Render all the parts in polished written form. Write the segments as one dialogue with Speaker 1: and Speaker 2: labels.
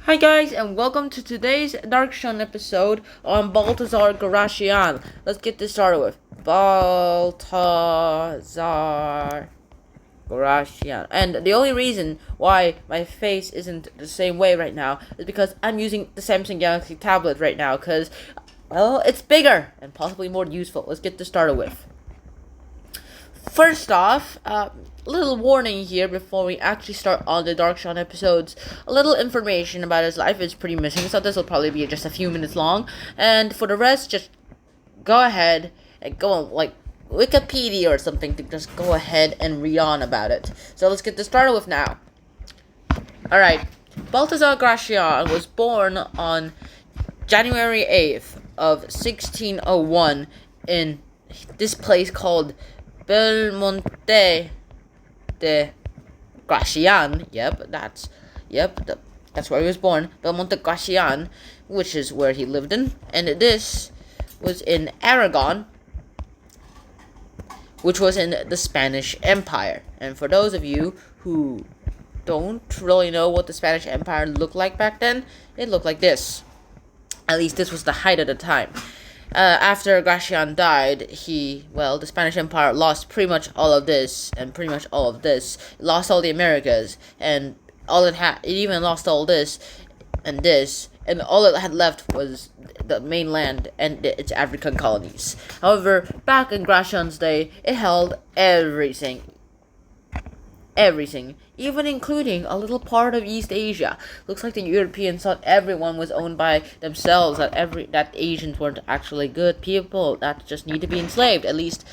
Speaker 1: Hi guys, and welcome to today's GRACIÁN episode on BALTASAR GRACIÁN. Let's get this started with BALTASAR GRACIÁN. And the only reason why my face isn't the same way right now is because I'm using the Samsung Galaxy tablet right now because, well, it's bigger and possibly more useful. Let's get this started with. First off, little warning here before we actually start on the GRACIÁN episodes. A little information about his life is pretty missing, so this will probably be just a few minutes long. And for the rest, just go ahead and go on, like, Wikipedia or something to just go ahead and read on about it. So let's get this started with now. Alright, Baltasar Gracián was born on January 8th of 1601 in this place called Belmonte de Gracián. That's where he was born. Belmonte Gracián, which is where he lived in, and this was in Aragon, which was in the Spanish Empire. And for those of you who don't really know what the Spanish Empire looked like back then, it looked like this. At least this was the height of the time. After Gracián died, the Spanish Empire lost pretty much all of this, and pretty much all of this. It lost all the Americas, and it even lost all this, and all it had left was the mainland and its African colonies. However, back in Gracián's day, it held everything, even including a little part of East Asia. Looks like the Europeans thought everyone was owned by themselves, that Asians weren't actually good people that just need to be enslaved. At least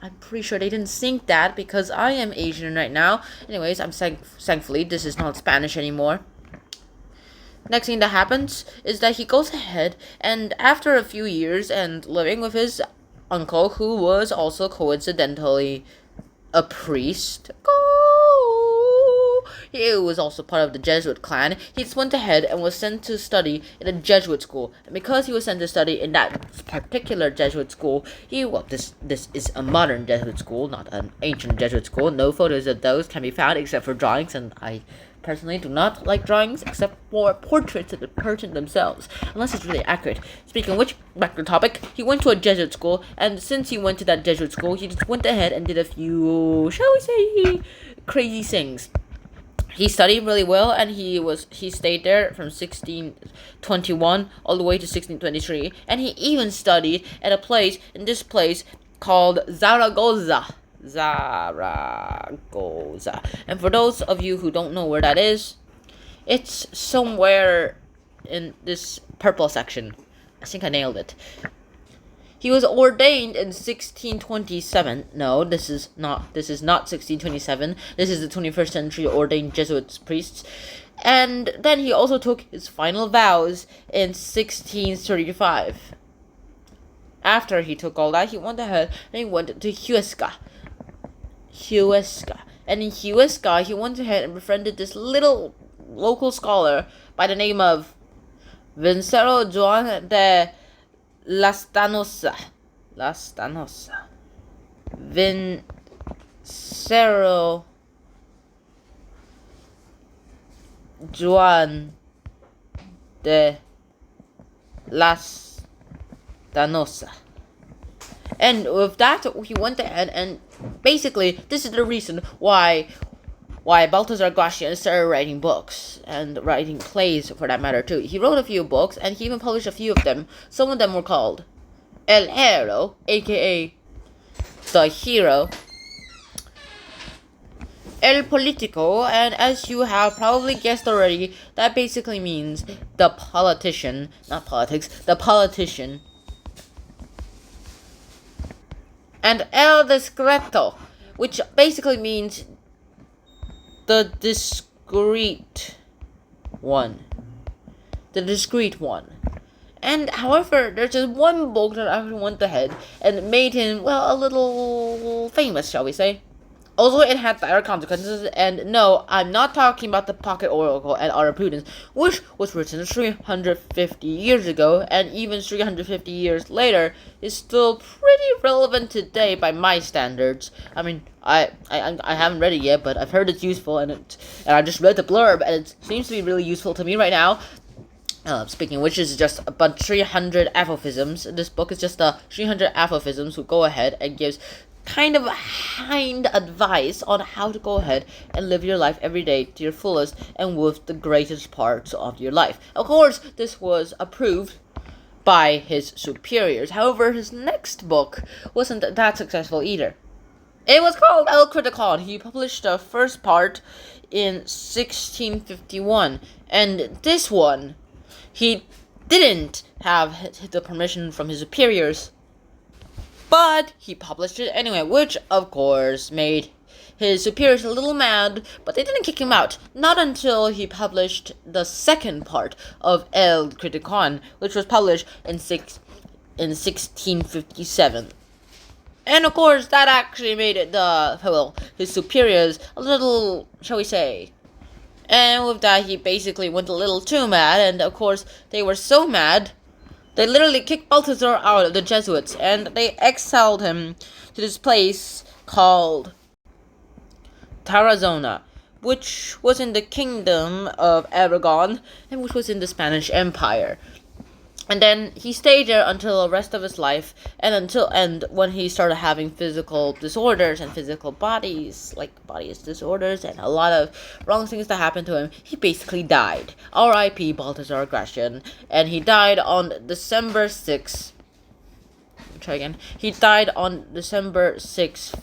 Speaker 1: I'm pretty sure they didn't think that, because I am Asian right now. Anyways, thankfully this is not Spanish anymore. Next thing that happens is that he goes ahead, and after a few years and living with his uncle, who was also coincidentally a priest. He was also part of the Jesuit clan. He just went ahead and was sent to study in a Jesuit school. And because he was sent to study in that particular Jesuit school, this is a modern Jesuit school, not an ancient Jesuit school. No photos of those can be found except for drawings, and I personally do not like drawings except for portraits of the person themselves, unless it's really accurate. Speaking of which, back to the topic, he went to a Jesuit school, and since he went to that Jesuit school, he just went ahead and did a few, shall we say, crazy things. He studied really well, and he stayed there from 1621 all the way to 1623, and he even studied at in this place called Zaragoza. And for those of you who don't know where that is, it's somewhere in this purple section. I think I nailed it. He was ordained in 1627. No, this is not 1627. This is the 21st century ordained Jesuit priests. And then he also took his final vows in 1635. After he took all that, he went ahead and he went to Huesca. And in Huesca, he went ahead and befriended this little local scholar by the name of Vincero Juan de Lastanosa. Vincero Juan de Lastanosa. And with that, he went ahead and basically, this is the reason why Baltasar Gracián started writing books and writing plays, for that matter, too. He wrote a few books, and he even published a few of them. Some of them were called El Héroe, aka The Hero, El Político, and as you have probably guessed already, that basically means the politician, not politics, the politician. And El Discreto, which basically means the discreet one. And however, there's just one book that actually went ahead and made him, a little famous, shall we say. Also, it had dire consequences, and no, I'm not talking about the Pocket Oracle and Art of Prudence, which was written 350 years ago, and even 350 years later is still pretty relevant today by my standards. I mean, I haven't read it yet, but I've heard it's useful, and I just read the blurb, and it seems to be really useful to me right now. Speaking of which, is just a bunch 300 aphorisms. This book is just 300 aphorisms who go ahead and gives kind of kind advice on how to go ahead and live your life every day to your fullest and with the greatest parts of your life. Of course, this was approved by his superiors. However, his next book wasn't that successful either. It was called El Criticon. He published the first part in 1651, and this one, he didn't have the permission from his superiors, but he published it anyway, which of course made his superiors a little mad, but they didn't kick him out. Not until he published the second part of El Criticon, which was published in 1657. And of course, that actually made it his superiors a little, shall we say. And with that, he basically went a little too mad, and of course, they were so mad, they literally kicked Baltasar out of the Jesuits, and they exiled him to this place called Tarazona, which was in the kingdom of Aragon, and which was in the Spanish Empire. And then he stayed there until the rest of his life, and when he started having physical disorders and physical bodies disorders and a lot of wrong things that happened to him, he basically died. R.I.P. Baltasar Gracián, and he died on December 6th. Try again. He died on December 6th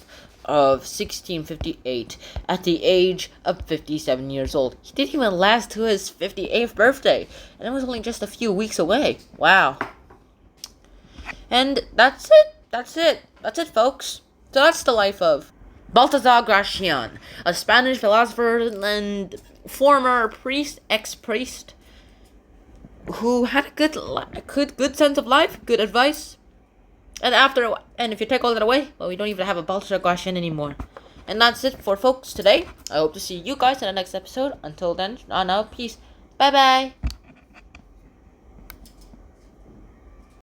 Speaker 1: of 1658 at the age of 57 years old. He didn't even last to his 58th birthday, and it was only just a few weeks away. Wow. And that's it, folks. So that's the life of Baltasar Gracián, a Spanish philosopher and former ex-priest, who had a good sense of life, good advice. And if you take all that away, well, we don't even have a Baltasar Gracián anymore. And that's it for folks today. I hope to see you guys in the next episode. Until then, now, peace. Bye-bye.